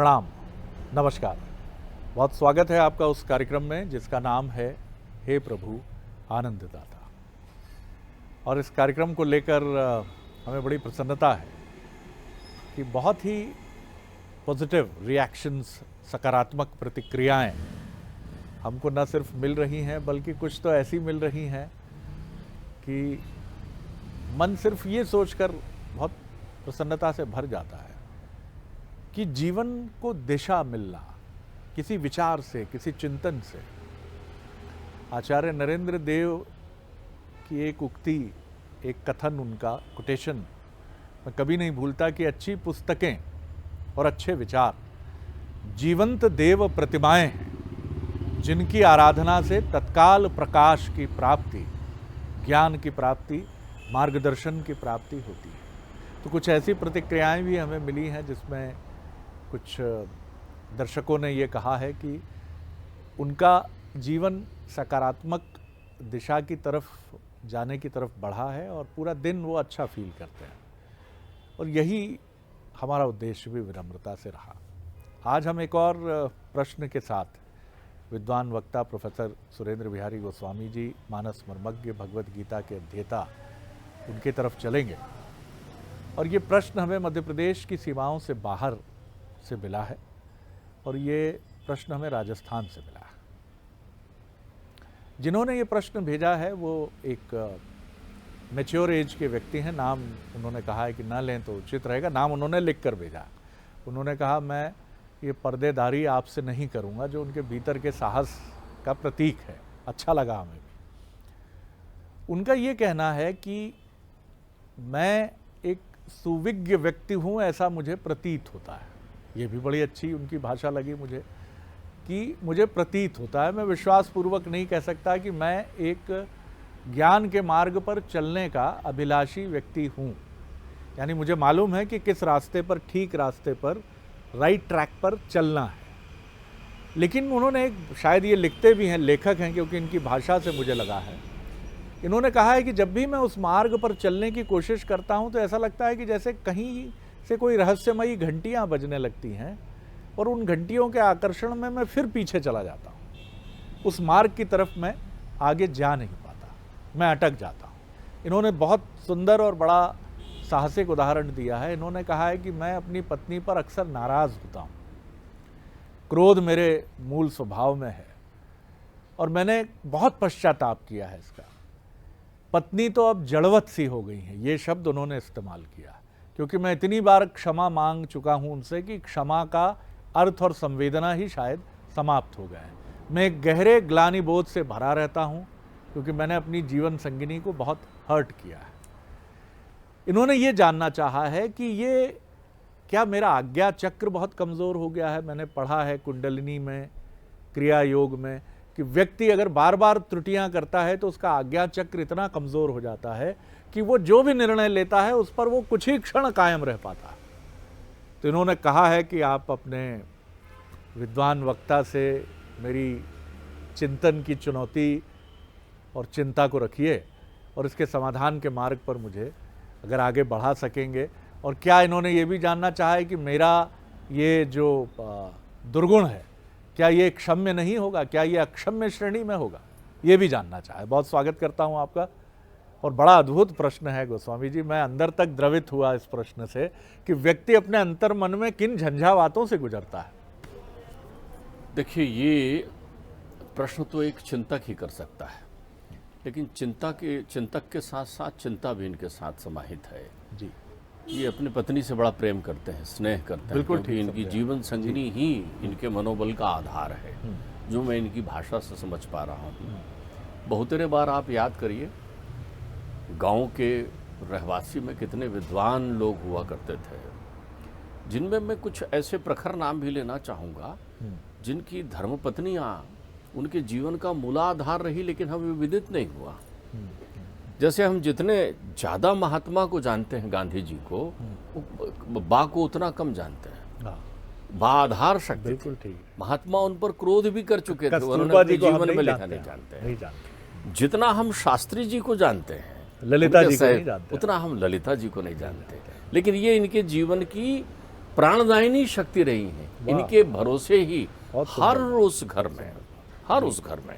प्रणाम, नमस्कार। बहुत स्वागत है आपका उस कार्यक्रम में जिसका नाम है हे प्रभु आनंददाता। और इस कार्यक्रम को लेकर हमें बड़ी प्रसन्नता है कि बहुत ही पॉजिटिव रिएक्शंस, सकारात्मक प्रतिक्रियाएं हमको न सिर्फ मिल रही हैं बल्कि कुछ तो ऐसी मिल रही हैं कि मन सिर्फ ये सोचकर बहुत प्रसन्नता से भर जाता है कि जीवन को दिशा मिलना किसी विचार से, किसी चिंतन से। आचार्य नरेंद्र देव की एक उक्ति, एक कथन, उनका कोटेशन मैं कभी नहीं भूलता कि अच्छी पुस्तकें और अच्छे विचार जीवंत देव प्रतिमाएं हैं जिनकी आराधना से तत्काल प्रकाश की प्राप्ति, ज्ञान की प्राप्ति, मार्गदर्शन की प्राप्ति होती है। तो कुछ ऐसी प्रतिक्रियाएं भी हमें मिली हैं जिसमें कुछ दर्शकों ने ये कहा है कि उनका जीवन सकारात्मक दिशा की तरफ जाने की तरफ बढ़ा है और पूरा दिन वो अच्छा फील करते हैं। और यही हमारा उद्देश्य भी विनम्रता से रहा। आज हम एक और प्रश्न के साथ विद्वान वक्ता प्रोफेसर सुरेंद्र बिहारी गोस्वामी जी, मानस मर्मज्ञ, भगवद गीता के अध्येता, उनकी तरफ चलेंगे। और ये प्रश्न हमें मध्य प्रदेश की सीमाओं से बाहर से मिला है और ये प्रश्न हमें राजस्थान से मिला है। जिन्होंने ये प्रश्न भेजा है वो एक मैच्योर एज के व्यक्ति हैं। नाम उन्होंने कहा है कि ना लें तो उचित रहेगा। नाम उन्होंने लिख कर भेजा। उन्होंने कहा मैं ये पर्देदारी आपसे नहीं करूँगा, जो उनके भीतर के साहस का प्रतीक है। अच्छा लगा हमें भी। उनका ये कहना है कि मैं एक सुविज्ञ व्यक्ति हूँ, ऐसा मुझे प्रतीत होता है। ये भी बड़ी अच्छी उनकी भाषा लगी मुझे कि मुझे प्रतीत होता है। मैं विश्वासपूर्वक नहीं कह सकता कि मैं एक ज्ञान के मार्ग पर चलने का अभिलाषी व्यक्ति हूँ। यानी मुझे मालूम है कि किस रास्ते पर, ठीक रास्ते पर, राइट ट्रैक पर चलना है। लेकिन उन्होंने शायद ये लिखते भी हैं, लेखक हैं क्योंकि इनकी भाषा से मुझे लगा है, इन्होंने कहा है कि जब भी मैं उस मार्ग पर चलने की कोशिश करता हूँ तो ऐसा लगता है कि जैसे कहीं से कोई रहस्यमयी घंटियाँ बजने लगती हैं और उन घंटियों के आकर्षण में मैं फिर पीछे चला जाता हूँ। उस मार्ग की तरफ मैं आगे जा नहीं पाता, मैं अटक जाता हूँ। इन्होंने बहुत सुंदर और बड़ा साहसिक उदाहरण दिया है। इन्होंने कहा है कि मैं अपनी पत्नी पर अक्सर नाराज़ होता हूँ। क्रोध मेरे मूल स्वभाव में है और मैंने बहुत पश्चाताप किया है इसका। पत्नी तो अब जड़वत सी हो गई है, ये शब्द उन्होंने इस्तेमाल किया, क्योंकि मैं इतनी बार क्षमा मांग चुका हूं उनसे कि क्षमा का अर्थ और संवेदना ही शायद समाप्त हो गए हैं। मैं एक गहरे ग्लानि बोध से भरा रहता हूं क्योंकि मैंने अपनी जीवन संगिनी को बहुत हर्ट किया है। इन्होंने ये जानना चाहा है कि ये क्या मेरा आज्ञा चक्र बहुत कमज़ोर हो गया है। मैंने पढ़ा है कुंडलिनी में, क्रिया योग में, कि व्यक्ति अगर बार बार त्रुटियां करता है तो उसका आज्ञा चक्र इतना कमज़ोर हो जाता है कि वो जो भी निर्णय लेता है उस पर वो कुछ ही क्षण कायम रह पाता है। तो इन्होंने कहा है कि आप अपने विद्वान वक्ता से मेरी चिंतन की चुनौती और चिंता को रखिए और इसके समाधान के मार्ग पर मुझे अगर आगे बढ़ा सकेंगे। और क्या इन्होंने ये भी जानना चाहा है कि मेरा ये जो दुर्गुण है, क्या ये क्षम्य नहीं होगा, क्या ये अक्षम्य श्रेणी में होगा, ये भी जानना चाहे। बहुत स्वागत करता हूं आपका। और बड़ा अद्भुत प्रश्न है गोस्वामी जी। मैं अंदर तक द्रवित हुआ इस प्रश्न से कि व्यक्ति अपने अंतर मन में किन झंझावातों से गुजरता है। देखिए, ये प्रश्न तो एक चिंतक ही कर सकता है, लेकिन चिंतक के साथ साथ चिंता भी इनके साथ समाहित है जी। ये अपनी पत्नी से बड़ा प्रेम करते हैं, स्नेह करते हैं, बिल्कुल क्योंकि इनकी जीवन संगिनी ही इनके मनोबल का आधार है, जो मैं इनकी भाषा से समझ पा रहा हूँ। बहुतेरे बार आप याद करिए, गांव के रहवासी में कितने विद्वान लोग हुआ करते थे, जिनमें मैं कुछ ऐसे प्रखर नाम भी लेना चाहूँगा जिनकी धर्मपत्नियाँ उनके जीवन का मूलाधार रही, लेकिन हमें विदित नहीं हुआ। जैसे हम जितने ज़्यादा महात्मा को जानते हैं, गांधी जी को, बा को उतना कम जानते हैं। बा आधार शक्ति, बिल्कुल ठीक। महात्मा उन पर क्रोध भी कर चुके थे, उन्होंने अपने जीवन में लिखा नहीं जानते। जितना हम शास्त्री जी को जानते हैं, ललिता जी को नहीं जानते, उतना हम ललिता जी को नहीं जानते। लेकिन ये इनके जीवन की प्राणदायिनी शक्ति रही हैं। इनके भरोसे ही हर उस घर में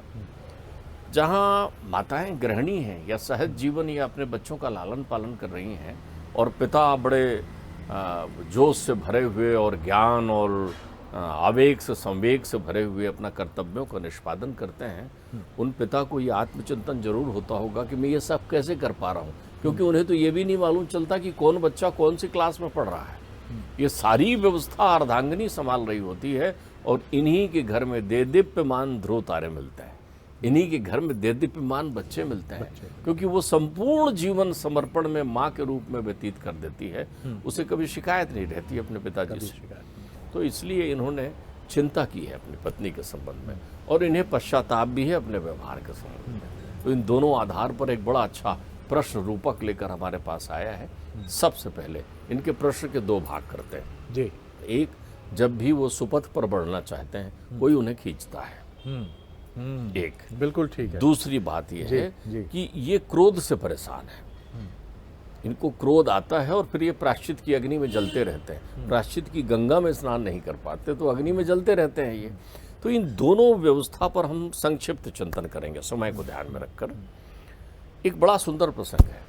जहाँ माताएं गृहिणी हैं या सहज जीवन या अपने बच्चों का लालन पालन कर रही हैं और पिता बड़े जोश से भरे हुए और ज्ञान और आवेग से संवेग से भरे हुए अपना कर्तव्यों का निष्पादन करते हैं, उन पिता को ये आत्मचिंतन जरूर होता होगा कि मैं ये सब कैसे कर पा रहा हूँ, क्योंकि उन्हें तो ये भी नहीं मालूम चलता कि कौन बच्चा कौन सी क्लास में पढ़ रहा है। ये सारी व्यवस्था अर्धांगिनी संभाल रही होती है और इन्हीं के घर में देदीप्यमान ध्रुव तारे मिलते हैं, इन्हीं के घर में देदीप्यमान बच्चे मिलते हैं, क्योंकि वो संपूर्ण जीवन समर्पण में माँ के रूप में व्यतीत कर देती है। उसे कभी शिकायत नहीं रहती अपने पिताजी से। तो इसलिए इन्होंने चिंता की है अपनी पत्नी के संबंध में और इन्हें पश्चाताप भी है अपने व्यवहार के संबंध में। तो इन दोनों आधार पर एक बड़ा अच्छा प्रश्न रूपक लेकर हमारे पास आया है। सबसे पहले इनके प्रश्न के दो भाग करते हैं जी। एक, जब भी वो सुपथ पर बढ़ना चाहते हैं कोई उन्हें खींचता है, एक बिल्कुल ठीक है। दूसरी बात यह है कि ये क्रोध से परेशान है, इनको क्रोध आता है और फिर ये प्रायश्चित की अग्नि में जलते रहते हैं। प्रायश्चित की गंगा में स्नान नहीं कर पाते तो अग्नि में जलते रहते हैं ये। तो इन दोनों व्यवस्था पर हम संक्षिप्त चिंतन करेंगे समय को ध्यान में रखकर। एक बड़ा सुंदर प्रसंग है।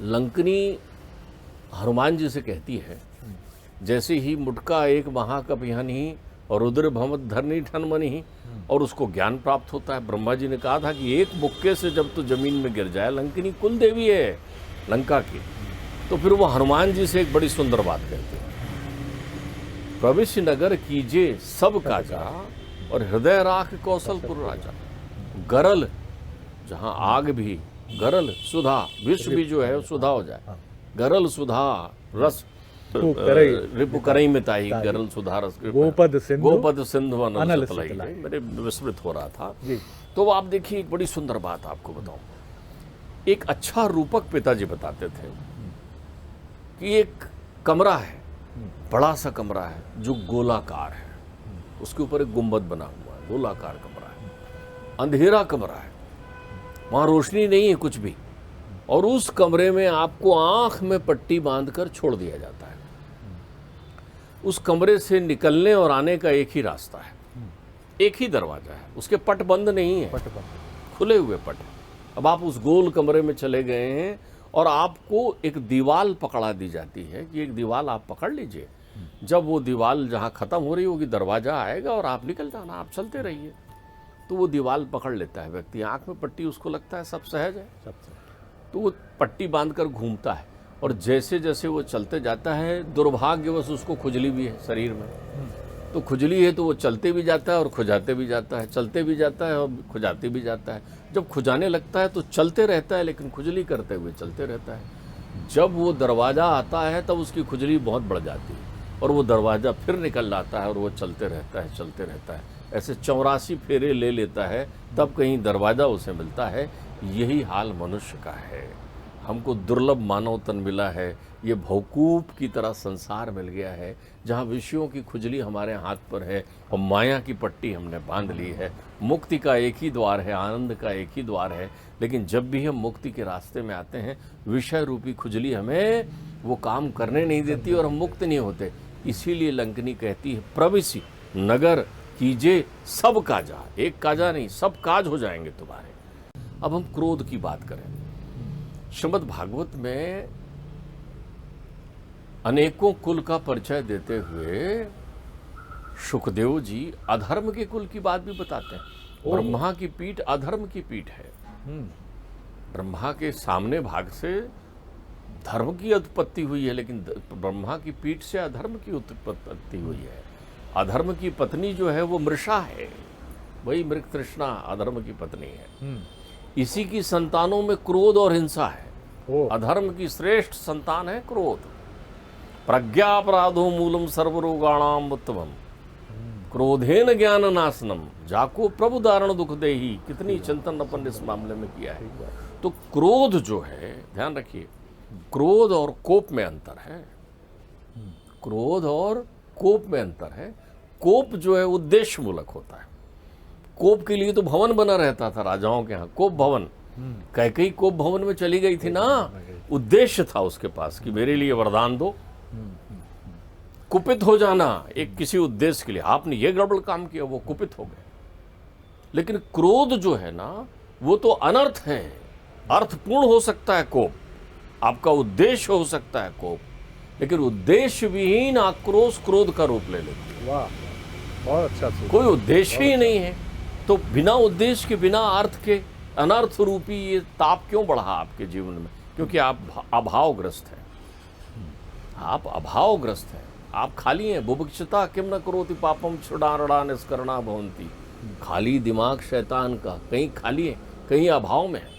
लंकनी हनुमान जी से कहती है, जैसे ही मुटका एक महाकप ही और रुद्र भवत धरनी ठनमनी, और उसको ज्ञान प्राप्त होता है। ब्रह्मा जी ने कहा था कि एक मुक्के से जब तो जमीन में गिर जाए, लंकनी कुल देवी है लंका की। तो फिर वो हनुमान जी से एक बड़ी सुंदर बात कहते हैं, प्रविश्य नगर कीजिए सब काजा और हृदय राख कौशलपुर राजा। गरल, जहाँ आग भी गरल सुधा, विश्व भी जो है सुधा हो जाए, गरल सुधा रस रिपु करई में ताई, गरल सुधा रस गोपद सिंधु अनल सतलई। मेरे विस्मृत हो रहा था। तो आप देखिए, एक बड़ी सुंदर बात आपको बताऊं। एक अच्छा रूपक पिताजी बताते थे कि एक कमरा है, बड़ा सा कमरा है जो गोलाकार है, उसके ऊपर एक गुंबद बना हुआ है, गोलाकार कमरा है, अंधेरा कमरा है, वहां रोशनी नहीं है कुछ भी, और उस कमरे में आपको आंख में पट्टी बांधकर छोड़ दिया जाता है। उस कमरे से निकलने और आने का एक ही रास्ता है, एक ही दरवाजा है, उसके पट बंद नहीं है, खुले हुए पट। अब आप उस गोल कमरे में चले गए हैं और आपको एक दीवार पकड़ा दी जाती है कि एक दीवार आप पकड़ लीजिए, जब वो दीवार जहाँ खत्म हो रही होगी दरवाजा आएगा और आप निकल जाना, आप चलते रहिए। तो वो दीवार पकड़ लेता है व्यक्ति, आंख में पट्टी, उसको लगता है सब सहज है, तो वो पट्टी बांधकर घूमता है और जैसे जैसे वो चलते जाता है, दुर्भाग्यवश उसको खुजली भी है शरीर में। तो खुजली है तो वो चलते भी जाता है और खुजाते भी जाता है, चलते भी जाता है और खुजाते भी जाता है। जब खुजाने लगता है तो चलते रहता है लेकिन खुजली करते हुए चलते रहता है। जब वो दरवाज़ा आता है तब उसकी खुजली बहुत बढ़ जाती है और वो दरवाज़ा फिर निकल जाता है और वो चलते रहता है, चलते रहता है। ऐसे 84 फेरे ले लेता है, तब कहीं दरवाज़ा उसे मिलता है। यही हाल मनुष्य का है। हमको दुर्लभ मानव तन मिला है, ये भौकूप की तरह संसार मिल गया है, जहाँ विषयों की खुजली हमारे हाथ पर है और माया की पट्टी हमने बांध ली है। मुक्ति का एक ही द्वार है, आनंद का एक ही द्वार है, लेकिन जब भी हम मुक्ति के रास्ते में आते हैं, विषय रूपी खुजली हमें वो काम करने नहीं देती और हम मुक्त नहीं होते। इसीलिए लंकनी कहती है, प्रविश्य नगर कीजिए सब काजा, एक काजा नहीं, सब काज हो जाएंगे तुम्हारे। अब हम क्रोध की बात करें। श्रीमद् भागवत में अनेकों कुल का परिचय देते हुए शुकदेव जी अधर्म के कुल की बात भी बताते हैं। ब्रह्मा की पीठ अधर्म की पीठ है। ब्रह्मा के सामने भाग से धर्म की उत्पत्ति हुई है, लेकिन ब्रह्मा की पीठ से अधर्म की उत्पत्ति हुई है। अधर्म की पत्नी जो है वो मृषा है, वही मृग तृष्णा अधर्म की पत्नी है। इसी की संतानों में क्रोध और हिंसा है। अधर्म की श्रेष्ठ संतान है क्रोध। प्रज्ञापराधो मूलम सर्वरोगाणाम उत्तमम, क्रोधेन ज्ञान नाशनम, जाको प्रभु दारण दुख देही। कितनी चिंतन अपन इस मामले में किया है। तो क्रोध जो है, ध्यान रखिए, क्रोध और कोप में अंतर है। क्रोध और कोप में अंतर है। कोप जो है उद्देश्य मूलक होता है। कोप के लिए तो भवन बना रहता था राजाओं के यहाँ, कोप भवन। कैकेयी कोप भवन में चली गई थी ना, उद्देश्य था उसके पास कि मेरे लिए वरदान दो। कुपित हो जाना एक किसी उद्देश्य के लिए, आपने ये गड़बड़ काम किया, वो कुपित हो गए। लेकिन क्रोध जो है ना, वो तो अनर्थ है। अर्थपूर्ण हो सकता है कोप, आपका उद्देश्य हो सकता है कोप, लेकिन उद्देश्य विहीन आक्रोश क्रोध का रूप ले लेती है। वाह, बहुत अच्छा सूत्र। कोई उद्देश्य ही नहीं है, तो बिना उद्देश्य के, बिना अर्थ के अनर्थ रूपी ये ताप क्यों बढ़ा आपके जीवन में? क्योंकि आप अभावग्रस्त हैं, आप अभावग्रस्त हैं, आप खाली हैं। बुभुक्षिता किम न करोति पापम क्षुधारणा निष्करणा भवन्ति। खाली दिमाग शैतान का, कहीं खाली है, कहीं अभाव में है।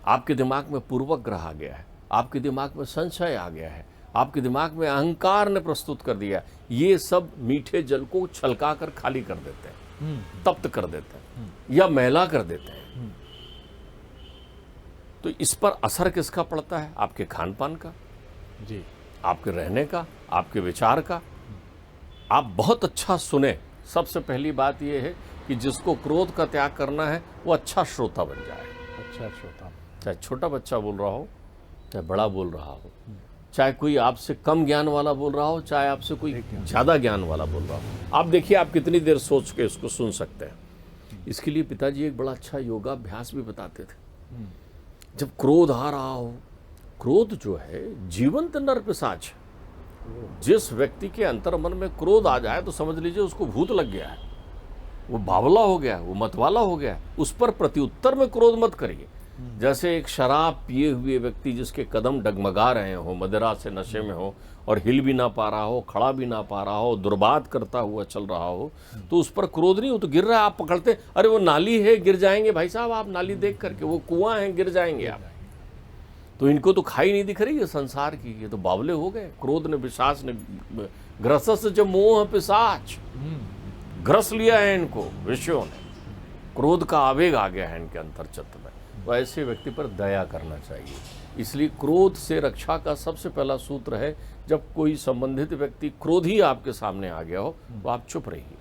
आपके दिमाग में पूर्वग्रह आ गया है, आपके दिमाग में संशय आ गया है, आपके दिमाग में अहंकार ने प्रस्तुत कर दिया। ये सब मीठे जल को छलका कर खाली कर देते हैं, तप्त कर देते हैं या मैला कर देते हैं। तो इस पर असर किसका पड़ता है? आपके खान पान का जी, आपके रहने का, आपके विचार का। आप बहुत अच्छा सुने। सबसे पहली बात यह है कि जिसको क्रोध का त्याग करना है वो अच्छा श्रोता बन जाए। अच्छा श्रोता, चाहे छोटा बच्चा बोल रहा हो, चाहे बड़ा बोल रहा हो, चाहे कोई आपसे कम ज्ञान वाला बोल रहा हो, चाहे आपसे कोई ज़्यादा ज्ञान वाला बोल रहा हो। आप देखिए, आप कितनी देर सोच के इसको सुन सकते हैं। इसके लिए पिताजी एक बड़ा अच्छा योगाभ्यास भी बताते थे। जब क्रोध आ रहा हो, क्रोध जो है जीवंत नर पिशाच है। जिस व्यक्ति के अंतर मन में क्रोध आ जाए तो समझ लीजिए उसको भूत लग गया है, वो बावला हो गया है, वो मतवाला हो गया है। उस पर प्रत्युत्तर में क्रोध मत करिए। जैसे एक शराब पिए हुए व्यक्ति जिसके कदम डगमगा रहे हो, मदिरा से नशे में हो और हिल भी ना पा रहा हो, खड़ा भी ना पा रहा हो, दुर्बात करता हुआ चल रहा हो, तो उस पर क्रोध नहीं हो तो गिर रहा है, आप पकड़ते, अरे वो नाली है, गिर जाएंगे भाई साहब, आप नाली देख करके, वो कुआं है, गिर जाएंगे आप। तो इनको तो खाई नहीं दिख रही है संसार की, ये तो बावले हो गए। क्रोध ने, पिशाच ने, ग्रसस जब मोह पिशाच, ग्रस लिया है इनको विषयों ने। क्रोध का आवेग आ गया है इनके अंतर चित्त में। तो ऐसे व्यक्ति पर दया करना चाहिए। इसलिए क्रोध से रक्षा का सबसे पहला सूत्र है, जब कोई संबंधित व्यक्ति क्रोधी आपके सामने आ गया हो तो आप चुप रहिए।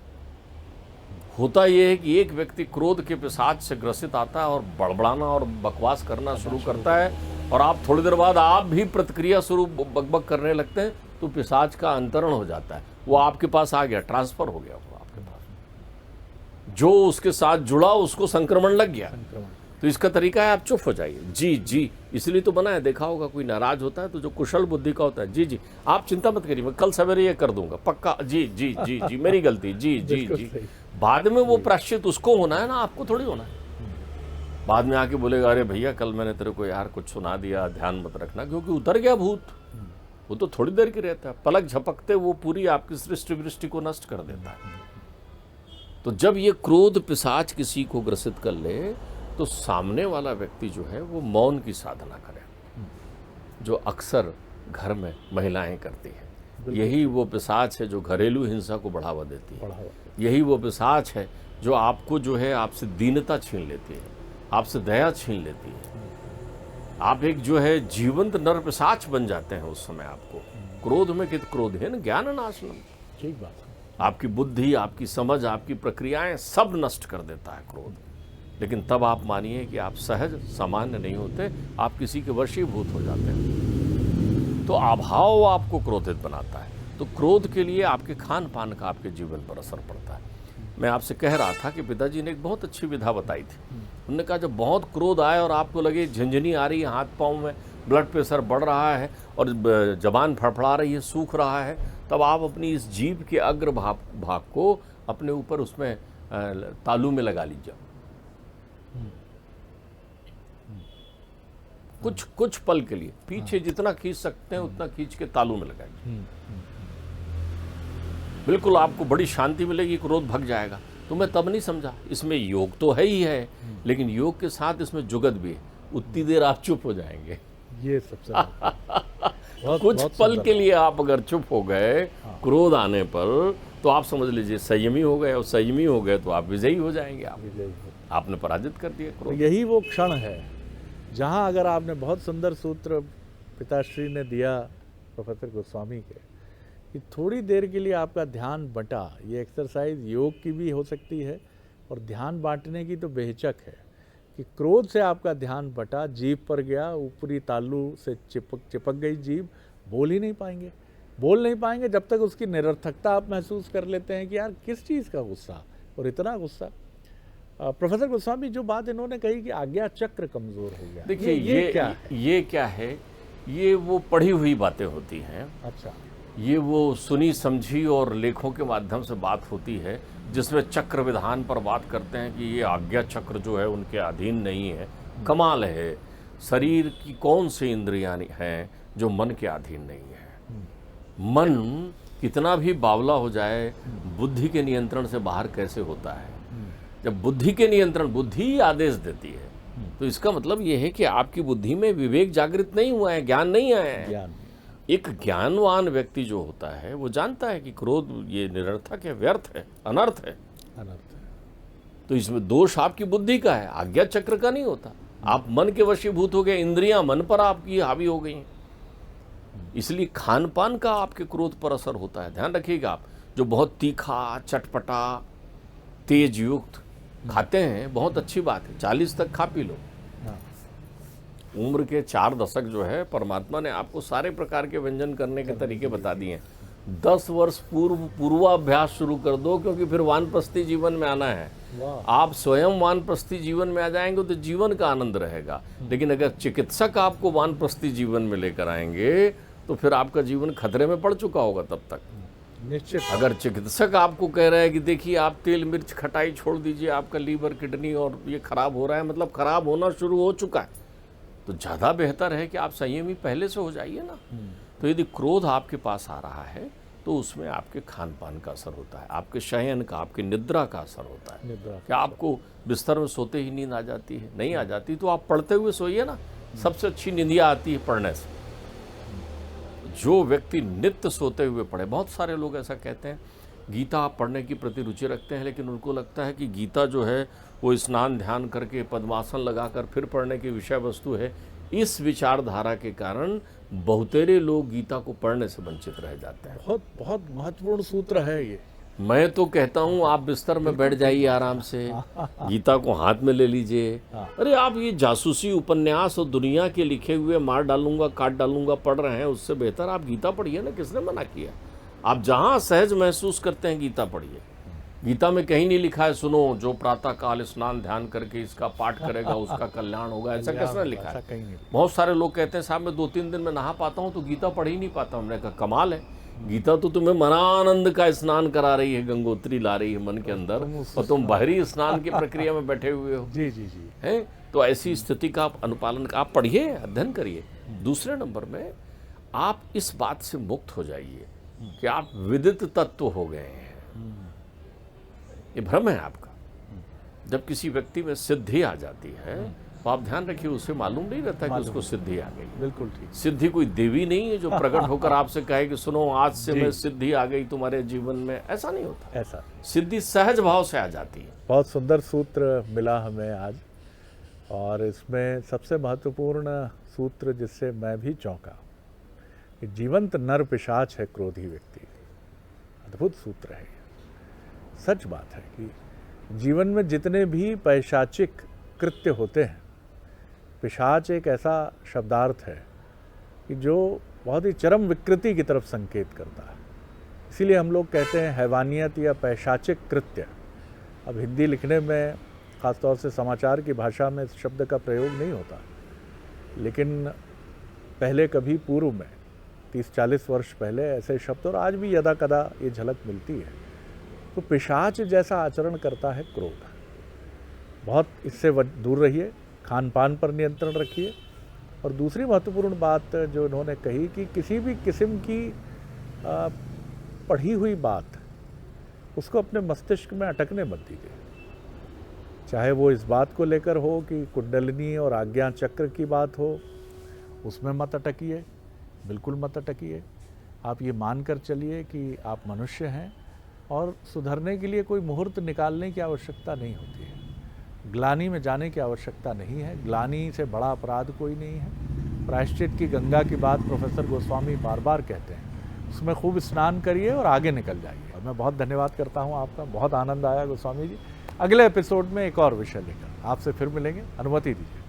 होता यह है कि एक व्यक्ति क्रोध के पिशाच से ग्रसित आता है और बड़बड़ाना और बकवास करना शुरू करता है, और आप थोड़ी देर बाद आप भी प्रतिक्रिया स्वरूप बकबक करने लगते हैं, तो पिशाच का अंतरण हो जाता है। वो आपके पास आ गया, ट्रांसफर हो गया वो आपके पास, जो उसके साथ जुड़ा उसको संक्रमण लग गया। तो इसका तरीका है आप चुप हो जाइए। जी जी, इसलिए तो बना है, देखा होगा कोई नाराज होता है तो जो कुशल बुद्धि का होता है, जी जी आप चिंता मत करिए, मैं कल सवेरे ये कर दूंगा पक्का, जी जी जी जी मेरी गलती, जी जी जी। बाद में वो प्रायश्चित उसको होना है ना, आपको थोड़ी होना है। बाद में आके बोलेगा, अरे भैया कल मैंने तेरे को यार कुछ सुना दिया, ध्यान मत रखना, क्योंकि उतर गया भूत। वो तो थोड़ी देर की रहता है, पलक झपकते वो पूरी आपकी सृष्टि वृष्टि को नष्ट कर देता है। तो जब ये क्रोध पिशाच किसी को ग्रसित कर ले तो सामने वाला व्यक्ति जो है वो मौन की साधना करे, जो अक्सर घर में महिलाएं करती हैं। यही वो पिशाच है जो घरेलू हिंसा को बढ़ावा देती है। यही वो पिशाच है जो आपको जो है आपसे दीनता छीन लेती है, आपसे दया छीन लेती है। आप एक जो है जीवंत नर पिशाच बन जाते हैं उस समय। आपको क्रोध में कित क्रोध है न ज्ञान नाशनम, ठीक बात है। आपकी बुद्धि, आपकी समझ, आपकी प्रक्रियाएं सब नष्ट कर देता है क्रोध। लेकिन तब आप मानिए कि आप सहज सामान्य नहीं होते, आप किसी के वशीभूत हो जाते हैं। तो अभाव आपको क्रोधित बनाता है। तो क्रोध के लिए आपके खान पान का आपके जीवन पर असर पड़ता है। मैं आपसे कह रहा था कि पिताजी ने एक बहुत अच्छी विधा बताई थी। उन्होंने कहा जब बहुत क्रोध आए और आपको लगे झंझनी आ रही है हाथ पाँव में, ब्लड प्रेशर बढ़ रहा है और जबान फड़फड़ा रही है, सूख रहा है, तब आप अपनी इस जीभ के अग्र भाग को अपने ऊपर उसमें तालू में लगा लीजिए। कुछ पल के लिए पीछे जितना खींच सकते हैं उतना खींच के तालू में लगाइए। बिल्कुल आपको बड़ी शांति मिलेगी, क्रोध भग जाएगा। तो मैं तब नहीं समझा, इसमें योग तो है ही है, लेकिन योग के साथ इसमें जुगत भी है। उतनी देर आप चुप हो जाएंगे। ये सबसे कुछ पल के लिए आप अगर चुप हो गए क्रोध आने पर, तो आप समझ लीजिए संयमी हो गए, और संयमी हो गए तो आप विजयी हो जाएंगे। आपने पराजित कर दिया क्रोध। यही वो क्षण है जहाँ अगर आपने बहुत सुंदर सूत्र पिताश्री ने दिया प्रोफेसर गोस्वामी के, कि थोड़ी देर के लिए आपका ध्यान बटा। ये एक्सरसाइज योग की भी हो सकती है और ध्यान बांटने की तो बेहिचक है। कि क्रोध से आपका ध्यान बटा, जीभ पर गया, ऊपरी तालू से चिपक गई जीभ, बोल ही नहीं पाएंगे। बोल नहीं पाएंगे जब तक उसकी निरर्थकता आप महसूस कर लेते हैं कि यार किस चीज़ का गुस्सा और इतना गुस्सा। प्रोफेसर गोस्वामी, जो बात इन्होंने कही कि आज्ञा चक्र कमज़ोर हो गया, देखिए ये क्या है, ये वो पढ़ी हुई बातें होती हैं। अच्छा, ये वो सुनी समझी और लेखों के माध्यम से बात होती है जिसमें चक्र विधान पर बात करते हैं कि ये आज्ञा चक्र जो है उनके अधीन नहीं है। कमाल है, शरीर की कौन सी इंद्रियां हैं जो मन के अधीन नहीं है। मन कितना भी बावला हो जाए, बुद्धि के नियंत्रण से बाहर कैसे होता है? जब बुद्धि के नियंत्रण, बुद्धि ही आदेश देती है, तो इसका मतलब यह है कि आपकी बुद्धि में विवेक जागृत नहीं हुआ है, ज्ञान नहीं आया है। एक ज्ञानवान व्यक्ति जो होता है वो जानता है कि क्रोध ये निरर्थक है, व्यर्थ है, अनर्थ है। तो इसमें दोष आपकी बुद्धि का है, आज्ञा चक्र का नहीं होता। आप मन के वशीभूत हो गए, इंद्रियां मन पर आपकी हावी हो गई हैं। इसलिए खान पान का आपके क्रोध पर असर होता है। ध्यान रखिएगा, आप जो बहुत तीखा, चटपटा, तेज युक्त खाते हैं, बहुत अच्छी बात है, 40 तक खा पी लो। उम्र के 4 दशक जो है परमात्मा ने आपको सारे प्रकार के व्यंजन करने के तरीके बता दिए हैं। 10 वर्ष पूर्वाभ्यास शुरू कर दो, क्योंकि फिर वानप्रस्थी जीवन में आना है। आप स्वयं वानप्रस्थी जीवन में आ जाएंगे तो जीवन का आनंद रहेगा। लेकिन अगर चिकित्सक आपको वानप्रस्थी जीवन में लेकर आएंगे तो फिर आपका जीवन खतरे में पड़ चुका होगा तब तक। निश्चित। अगर चिकित्सक आपको कह रहा है कि देखिए आप तेल मिर्च खटाई छोड़ दीजिए, आपका लीवर किडनी और ये खराब हो रहा है, मतलब खराब होना शुरू हो चुका है, तो ज़्यादा बेहतर है कि आप संयमी पहले से हो जाइए ना। तो यदि क्रोध आपके पास आ रहा है तो उसमें आपके खान पान का असर होता है, आपके शयन का, आपकी निद्रा का असर होता है। क्या आपको बिस्तर में सोते ही नींद आ जाती है? नहीं आ जाती तो आप पढ़ते हुए सोइए ना, सबसे अच्छी नींदिया आती है पढ़ने से। जो व्यक्ति नित्य सोते हुए पढ़े, बहुत सारे लोग ऐसा कहते हैं गीता पढ़ने की प्रति रुचि रखते हैं, लेकिन उनको लगता है कि गीता जो है वो स्नान ध्यान करके पद्मासन लगाकर फिर पढ़ने की विषय वस्तु है। इस विचारधारा के कारण बहुतेरे लोग गीता को पढ़ने से वंचित रह जाते हैं। बहुत बहुत महत्वपूर्ण सूत्र है ये। मैं तो कहता हूँ आप बिस्तर में बैठ जाइए आराम से, गीता को हाथ में ले लीजिए। अरे आप ये जासूसी उपन्यास और दुनिया के लिखे हुए मार डालूंगा काट डालूंगा पढ़ रहे हैं, उससे बेहतर आप गीता पढ़िए ना। किसने मना किया? आप जहाँ सहज महसूस करते हैं गीता पढ़िए। गीता में कहीं नहीं लिखा है सुनो जो प्रातः काल स्नान ध्यान करके इसका पाठ करेगा उसका कल्याण होगा, ऐसा किसने लिखा है? बहुत सारे लोग कहते हैं साहब मैं 2-3 दिन में नहा पाता हूँ तो गीता पढ़ ही नहीं पाता। हमने कहा कमाल है, गीता तो तुम्हें मनानंद का स्नान करा रही है, गंगोत्री ला रही है मन के अंदर, और तुम बाहरी स्नान की प्रक्रिया में बैठे हुए हो। जी जी जी हैं। तो ऐसी स्थिति का आप अनुपालन आप पढ़िए, अध्ययन करिए। दूसरे नंबर में आप इस बात से मुक्त हो जाइए कि आप विदित तत्व हो गए हैं। ये भ्रम है आपका। जब किसी व्यक्ति में सिद्धि आ जाती है तो आप ध्यान रखिए उसे मालूम नहीं रहता कि उसको सिद्धि आ गई। बिल्कुल ठीक। सिद्धि कोई देवी नहीं है जो प्रकट होकर आपसे कहे कि सुनो आज से मैं सिद्धि आ गई तुम्हारे जीवन में, ऐसा नहीं होता। ऐसा सिद्धि सहज भाव से आ जाती है। बहुत सुंदर सूत्र मिला हमें आज, और इसमें सबसे महत्वपूर्ण सूत्र जिससे मैं भी चौंका कि जीवंत नर पिशाच है क्रोधी व्यक्ति। अद्भुत सूत्र है। सच बात है कि जीवन में जितने भी पैशाचिक कृत्य होते हैं, पिशाच एक ऐसा शब्दार्थ है कि जो बहुत ही चरम विकृति की तरफ संकेत करता है। इसीलिए हम लोग कहते हैं हैवानियत या पैशाचिक कृत्य। अब हिंदी लिखने में ख़ासतौर से समाचार की भाषा में इस शब्द का प्रयोग नहीं होता, लेकिन पहले कभी पूर्व में 30-40 वर्ष पहले ऐसे शब्द, और आज भी यदा कदा ये झलक मिलती है। तो पिशाच जैसा आचरण करता है क्रोध। बहुत इससे दूर रहिए, खान पान पर नियंत्रण रखिए। और दूसरी महत्वपूर्ण बात जो इन्होंने कही कि किसी भी किस्म की पढ़ी हुई बात उसको अपने मस्तिष्क में अटकने मत दीजिए। चाहे वो इस बात को लेकर हो कि कुंडलिनी और आज्ञा चक्र की बात हो, उसमें मत अटकिए, बिल्कुल मत अटकिए। आप ये मानकर चलिए कि आप मनुष्य हैं और सुधरने के लिए कोई मुहूर्त निकालने की आवश्यकता नहीं होती है, ग्लानि में जाने की आवश्यकता नहीं है। ग्लानि से बड़ा अपराध कोई नहीं है। प्रायश्चित की गंगा की बात प्रोफेसर गोस्वामी बार बार कहते हैं, उसमें खूब स्नान करिए और आगे निकल जाइए। और मैं बहुत धन्यवाद करता हूँ आपका, बहुत आनंद आया गोस्वामी जी। अगले एपिसोड में एक और विषय लेकर आपसे फिर मिलेंगे, अनुमति दीजिए।